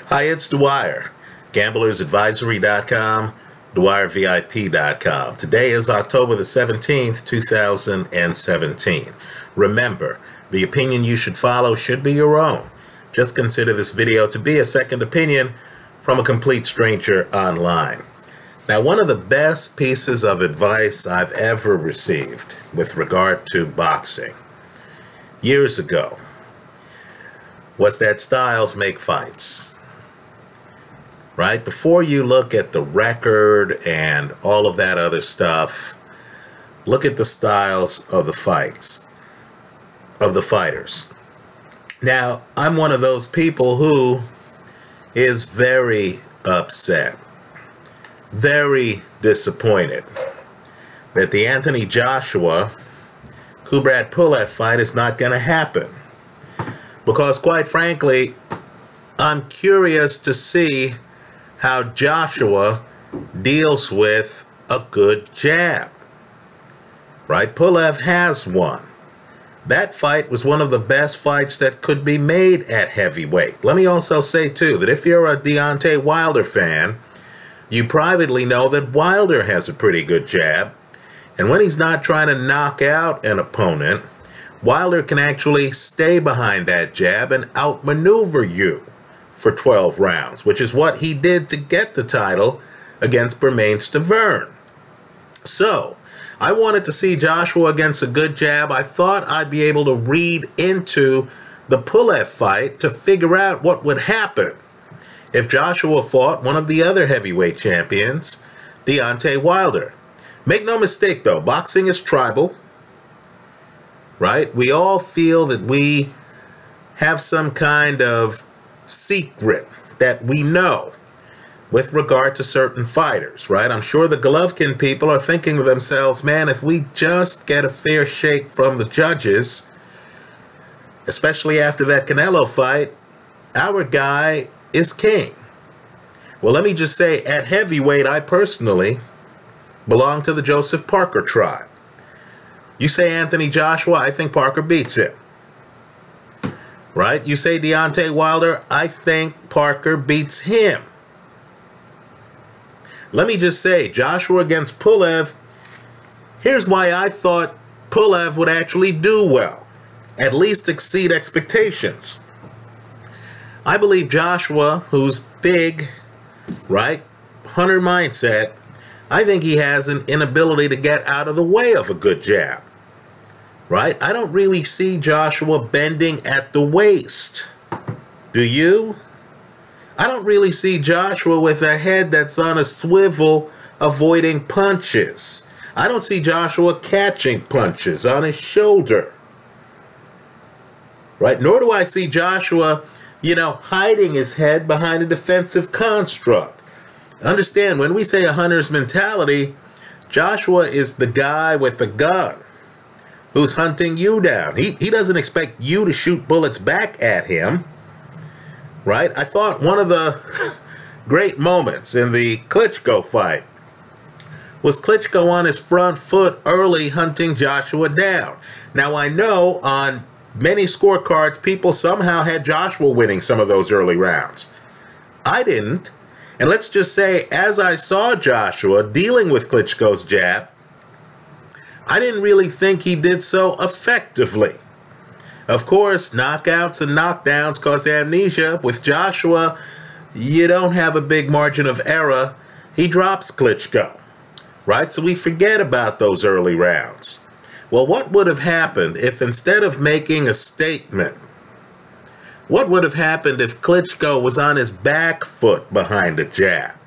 Hi, it's Dwyer, gamblersadvisory.com, dwyervip.com. Today is October the 17th, 2017. Remember, the opinion you should follow should be your own. Just consider this video to be a second opinion from a complete stranger online. Now, one of the best pieces of advice I've ever received with regard to boxing years ago was that styles make fights. Right? Before you look at the record and all of that other stuff, look at the styles of the fights, of the fighters. Now, I'm one of those people who is very upset, very disappointed that the Anthony Joshua-Kubrat Pulev fight is not going to happen. Because, quite frankly, I'm curious to see how Joshua deals with a good jab. Right? Pulev has one. That fight was one of the best fights that could be made at heavyweight. Let me also say, too, that if you're a Deontay Wilder fan, you privately know that Wilder has a pretty good jab. And when he's not trying to knock out an opponent, Wilder can actually stay behind that jab and outmaneuver you for 12 rounds, which is what he did to get the title against Bermane Stiverne. So, I wanted to see Joshua against a good jab. I thought I'd be able to read into the Pulev fight to figure out what would happen if Joshua fought one of the other heavyweight champions, Deontay Wilder. Make no mistake, though, boxing is tribal, right? We all feel that we have some kind of secret that we know with regard to certain fighters, right? I'm sure the Golovkin people are thinking to themselves, man, if we just get a fair shake from the judges, especially after that Canelo fight, our guy is king. Well, let me just say, at heavyweight, I personally belong to the Joseph Parker tribe. You say Anthony Joshua, I think Parker beats him. Right? You say Deontay Wilder, I think Parker beats him. Let me just say, Joshua against Pulev, here's why I thought Pulev would actually do well, at least exceed expectations. I believe Joshua, who's big, right, hunter mindset, I think he has an inability to get out of the way of a good jab. Right? I don't really see Joshua bending at the waist. Do you? I don't really see Joshua with a head that's on a swivel avoiding punches. I don't see Joshua catching punches on his shoulder. Right? Nor do I see Joshua, hiding his head behind a defensive construct. Understand, when we say a hunter's mentality, Joshua is the guy with the gun who's hunting you down. He doesn't expect you to shoot bullets back at him, right? I thought one of the great moments in the Klitschko fight was Klitschko on his front foot early hunting Joshua down. Now, I know on many scorecards, people somehow had Joshua winning some of those early rounds. I didn't. And let's just say, as I saw Joshua dealing with Klitschko's jab, I didn't really think he did so effectively. Of course, knockouts and knockdowns cause amnesia. With Joshua, you don't have a big margin of error. He drops Klitschko, right? So we forget about those early rounds. Well, what would have happened if instead of making a statement, what would have happened if Klitschko was on his back foot behind a jab?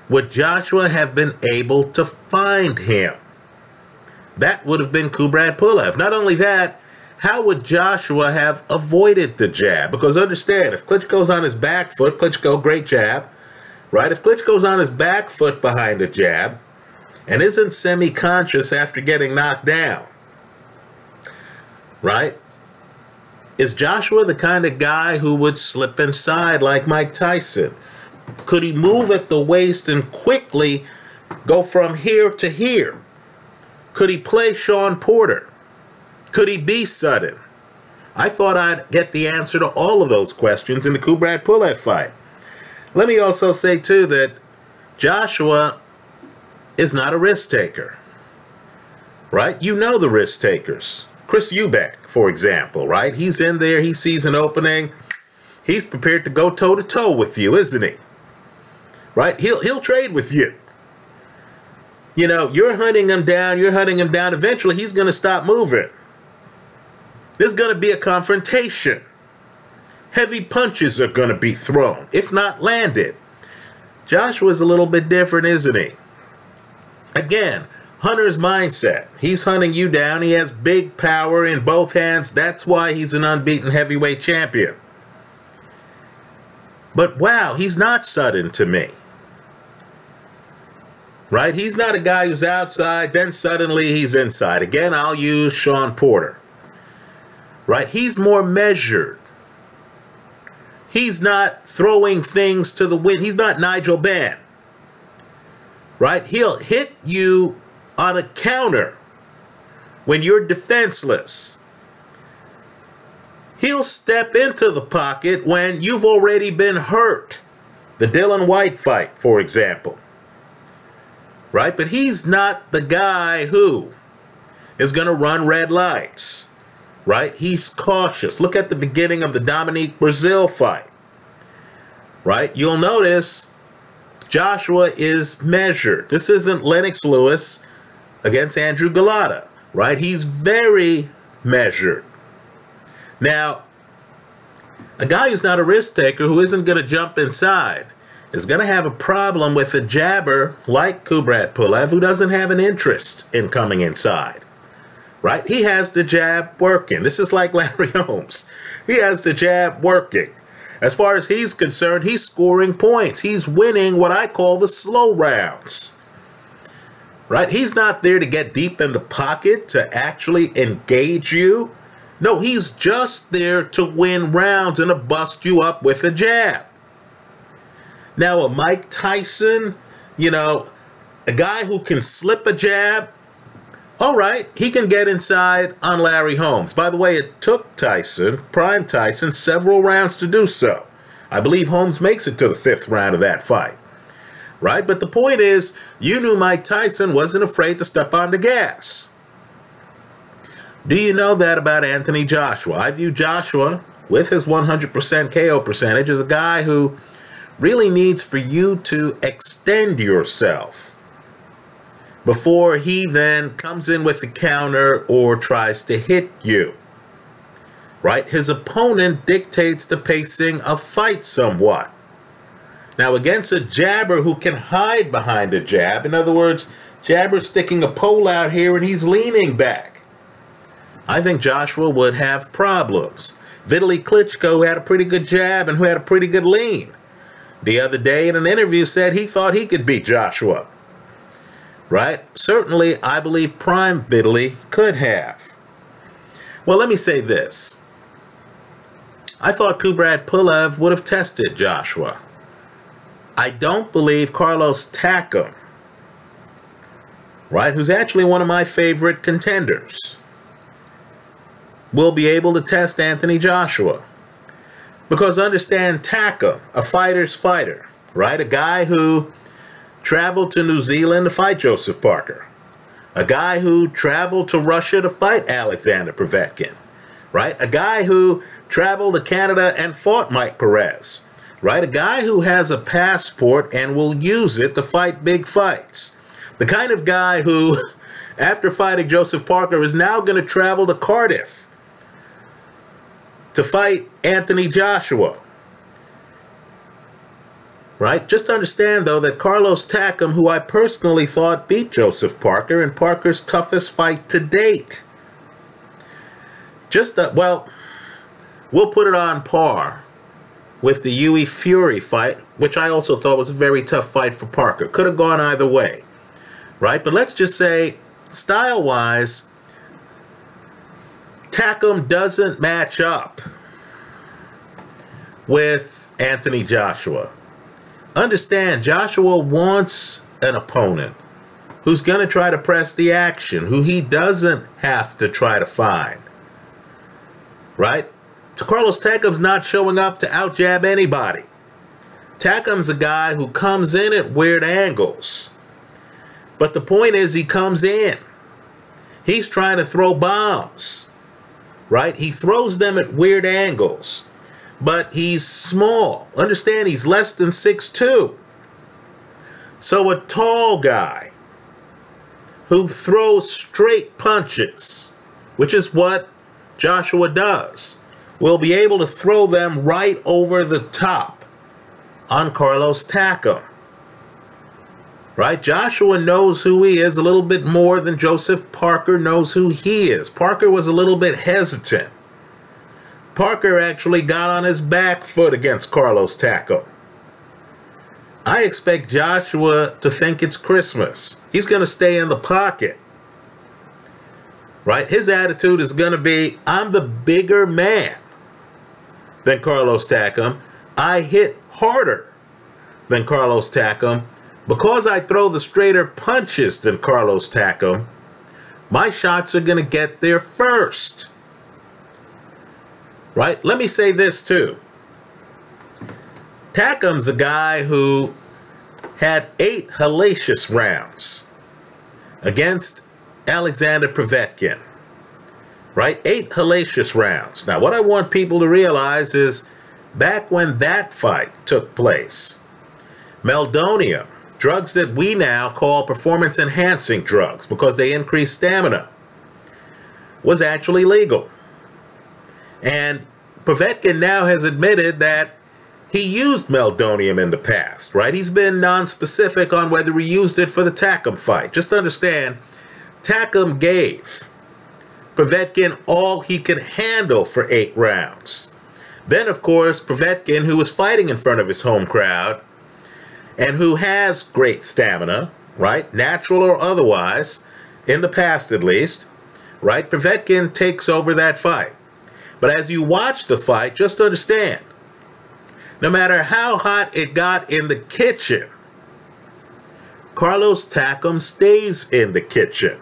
Would Joshua have been able to find him? That would have been Kubrat Pulev. Not only that, how would Joshua have avoided the jab? Because understand, if Klitschko's on his back foot, Klitschko, great jab, right? If Klitschko's on his back foot behind a jab and isn't semi-conscious after getting knocked down, right? Is Joshua the kind of guy who would slip inside like Mike Tyson? Could he move at the waist and quickly go from here to here? Could he play Sean Porter? Could he be sudden? I thought I'd get the answer to all of those questions in the Kubrat Pulev fight. Let me also say, too, that Joshua is not a risk taker, right? You know the risk takers. Chris Eubank, for example, right? He's in there, he sees an opening, he's prepared to go toe-to-toe with you, isn't he? Right? He'll trade with you. You know, you're hunting him down, eventually he's going to stop moving. There's going to be a confrontation. Heavy punches are going to be thrown, if not landed. Joshua's a little bit different, isn't he? Again, hunter's mindset. He's hunting you down. He has big power in both hands. That's why he's an unbeaten heavyweight champion. But wow, he's not sudden to me. Right? He's not a guy who's outside, then suddenly he's inside. Again, I'll use Sean Porter. Right? He's more measured. He's not throwing things to the wind. He's not Nigel Benn. Right? He'll hit you on a counter when you're defenseless. He'll step into the pocket when you've already been hurt. The Dylan White fight, for example. Right? But he's not the guy who is going to run red lights. Right? He's cautious. Look at the beginning of the Dominique Brazil fight. Right? You'll notice Joshua is measured. This isn't Lennox Lewis against Andrew Galata. Right? He's very measured. Now, a guy who's not a risk taker, who isn't going to jump inside, is going to have a problem with a jabber like Kubrat Pulev, who doesn't have an interest in coming inside. Right? He has the jab working. This is like Larry Holmes. He has the jab working. As far as he's concerned, he's scoring points. He's winning what I call the slow rounds. Right? He's not there to get deep in the pocket to actually engage you. No, he's just there to win rounds and to bust you up with a jab. Now, a Mike Tyson, you know, a guy who can slip a jab, all right, he can get inside on Larry Holmes. By the way, it took Tyson, Prime Tyson, several rounds to do so. I believe Holmes makes it to the 5th round of that fight. Right? But the point is, you knew Mike Tyson wasn't afraid to step on the gas. Do you know that about Anthony Joshua? I view Joshua, with his 100% KO percentage, as a guy who really needs for you to extend yourself before he then comes in with a counter or tries to hit you. Right? His opponent dictates the pacing of fight somewhat. Now, against a jabber who can hide behind a jab, in other words, jabber's sticking a pole out here and he's leaning back, I think Joshua would have problems. Vitaly Klitschko, who had a pretty good jab and who had a pretty good lean, the other day in an interview said he thought he could beat Joshua. Right? Certainly, I believe Prime Vitaly could have. Well, let me say this. I thought Kubrat Pulev would have tested Joshua. I don't believe Carlos Takam, right, who's actually one of my favorite contenders, will be able to test Anthony Joshua. Because understand, Takam, a fighter's fighter, right? A guy who traveled to New Zealand to fight Joseph Parker. A guy who traveled to Russia to fight Alexander Povetkin, right? A guy who traveled to Canada and fought Mike Perez, right? A guy who has a passport and will use it to fight big fights. The kind of guy who, after fighting Joseph Parker, is now going to travel to Cardiff to fight Anthony Joshua. Right? Just understand, though, that Carlos Takam, who I personally thought beat Joseph Parker in Parker's toughest fight to date, well, we'll put it on par with the Hughie Fury fight, which I also thought was a very tough fight for Parker. Could have gone either way. Right? But let's just say, style-wise, Takam doesn't match up with Anthony Joshua. Understand, Joshua wants an opponent who's going to try to press the action, who he doesn't have to try to find. right? So Carlos Takam's not showing up to out-jab anybody. Takam's a guy who comes in at weird angles. But the point is, he comes in. He's trying to throw bombs, right? He throws them at weird angles. But he's small. Understand, he's less than 6'2". So a tall guy who throws straight punches, which is what Joshua does, will be able to throw them right over the top on Carlos Takam. Right? Joshua knows who he is a little bit more than Joseph Parker knows who he is. Parker was a little bit hesitant. Parker actually got on his back foot against Carlos Takam. I expect Joshua to think it's Christmas. He's going to stay in the pocket. Right? His attitude is going to be, I'm the bigger man than Carlos Takam. I hit harder than Carlos Takam. Because I throw the straighter punches than Carlos Takam, my shots are going to get there first. Right? Let me say this too. Takam's a guy who had 8 hellacious rounds against Alexander Povetkin. Right? 8 hellacious rounds. Now, what I want people to realize is, back when that fight took place, meldonium, drugs that we now call performance-enhancing drugs because they increase stamina, was actually legal. And Povetkin now has admitted that he used meldonium in the past, right? He's been non-specific on whether he used it for the Takam fight. Just understand, Takam gave Povetkin all he could handle for 8 rounds. Then, of course, Povetkin, who was fighting in front of his home crowd, and who has great stamina, right, natural or otherwise, in the past at least, right, Povetkin takes over that fight. But as you watch the fight, just understand, no matter how hot it got in the kitchen, Carlos Takam stays in the kitchen.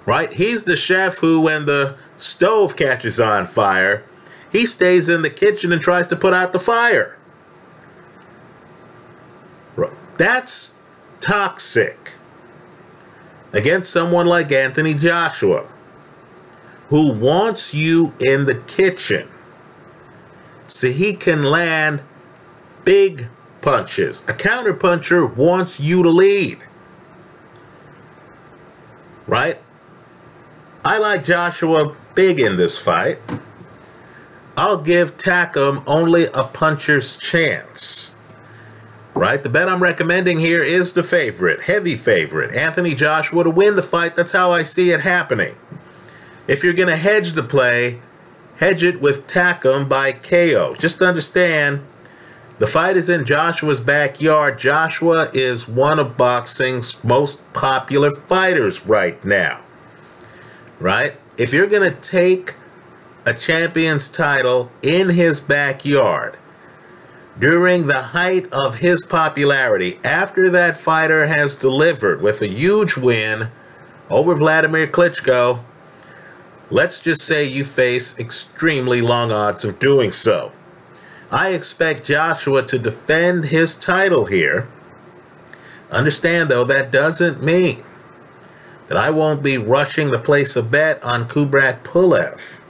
Right? He's the chef who, when the stove catches on fire, he stays in the kitchen and tries to put out the fire. That's toxic against someone like Anthony Joshua, who wants you in the kitchen so he can land big punches. A counterpuncher wants you to lead. Right? I like Joshua big in this fight. I'll give Takam only a puncher's chance. Right? The bet I'm recommending here is the favorite, heavy favorite, Anthony Joshua to win the fight. That's how I see it happening. If you're going to hedge the play, hedge it with Takam by KO. Just understand, the fight is in Joshua's backyard. Joshua is one of boxing's most popular fighters right now. Right? If you're going to take a champion's title in his backyard, during the height of his popularity, after that fighter has delivered with a huge win over Vladimir Klitschko, let's just say you face extremely long odds of doing so. I expect Joshua to defend his title here. Understand, though, that doesn't mean that I won't be rushing to place a bet on Kubrat Pulev.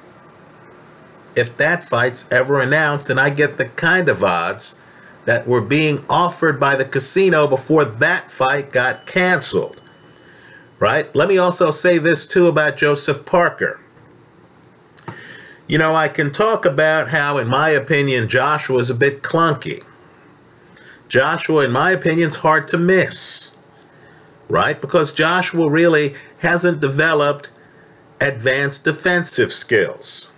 If that fight's ever announced and I get the kind of odds that were being offered by the casino before that fight got canceled. Right? Let me also say this too about Joseph Parker. You know, I can talk about how, in my opinion, Joshua is a bit clunky. Joshua, in my opinion, is hard to miss. Right? Because Joshua really hasn't developed advanced defensive skills.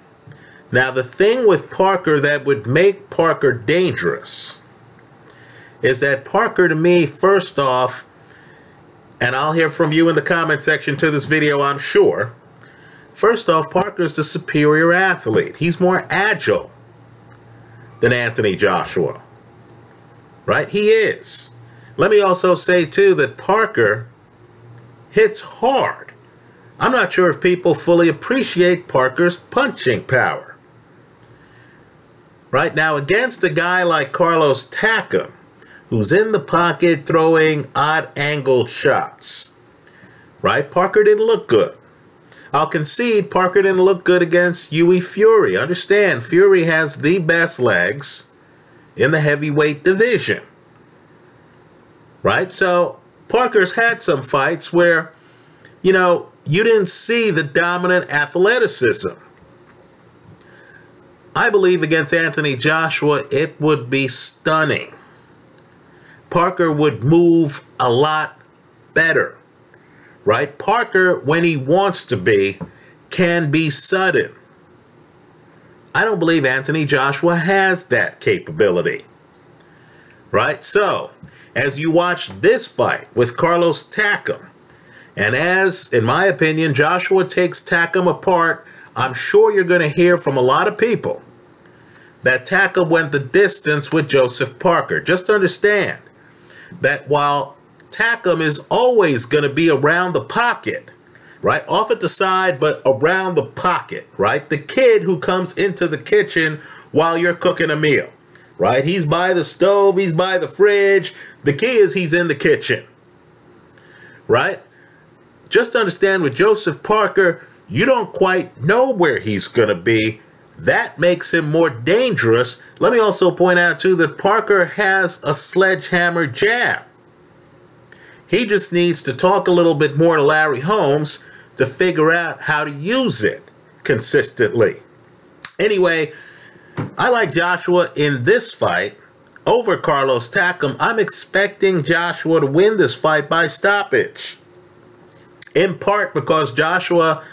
Now, the thing with Parker that would make Parker dangerous is that Parker, to me, first off, and I'll hear from you in the comment section to this video, I'm sure. First off, Parker's the superior athlete. He's more agile than Anthony Joshua. Right? He is. Let me also say, too, that Parker hits hard. I'm not sure if people fully appreciate Parker's punching power. Right now, against a guy like Carlos Takam, who's in the pocket throwing odd-angled shots, right? Parker didn't look good. I'll concede Parker didn't look good against Yui Fury. Understand, Fury has the best legs in the heavyweight division, right? So Parker's had some fights where, you know, you didn't see the dominant athleticism. I believe against Anthony Joshua, it would be stunning. Parker would move a lot better, right? Parker, when he wants to be, can be sudden. I don't believe Anthony Joshua has that capability, right? So, as you watch this fight with Carlos Takam, and as, in my opinion, Joshua takes Takam apart, I'm sure you're going to hear from a lot of people that Takam went the distance with Joseph Parker. Just understand that while Takam is always going to be around the pocket, right? Off at the side, but around the pocket, right? The kid who comes into the kitchen while you're cooking a meal, right? He's by the stove, he's by the fridge. The key is he's in the kitchen, right? Just understand with Joseph Parker, you don't quite know where he's going to be. That makes him more dangerous. Let me also point out, too, that Parker has a sledgehammer jab. He just needs to talk a little bit more to Larry Holmes to figure out how to use it consistently. Anyway, I like Joshua in this fight over Carlos Takam. I'm expecting Joshua to win this fight by stoppage, in part because Joshua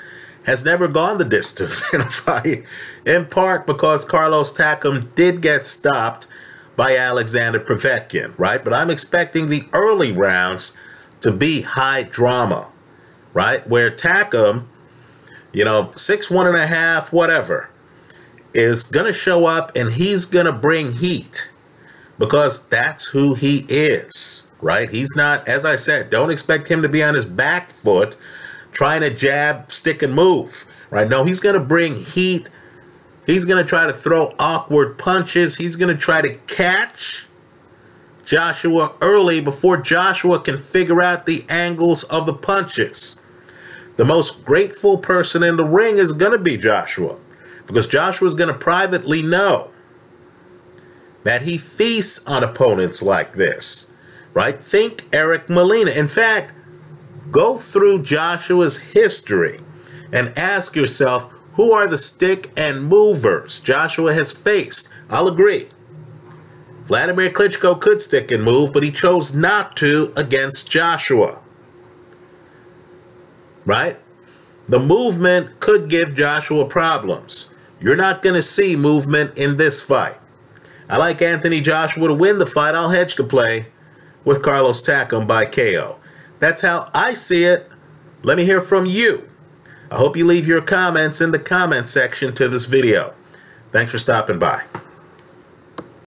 has never gone the distance in a fight, in part because Carlos Takam did get stopped by Alexander Povetkin, right? But I'm expecting the early rounds to be high drama, right? Where Takam, you know, 6'1½", whatever, is going to show up and he's going to bring heat because that's who he is, right? He's not, as I said, don't expect him to be on his back foot trying to jab, stick, and move, right? No, he's going to bring heat. He's going to try to throw awkward punches. He's going to try to catch Joshua early before Joshua can figure out the angles of the punches. The most grateful person in the ring is going to be Joshua, because Joshua is going to privately know that he feasts on opponents like this, right? Think Eric Molina. In fact, go through Joshua's history and ask yourself, who are the stick and movers Joshua has faced? I'll agree. Vladimir Klitschko could stick and move, but he chose not to against Joshua, right? The movement could give Joshua problems. You're not going to see movement in this fight. I like Anthony Joshua to win the fight. I'll hedge the play with Carlos Takam by KO. That's how I see it. Let me hear from you. I hope you leave your comments in the comment section to this video. Thanks for stopping by.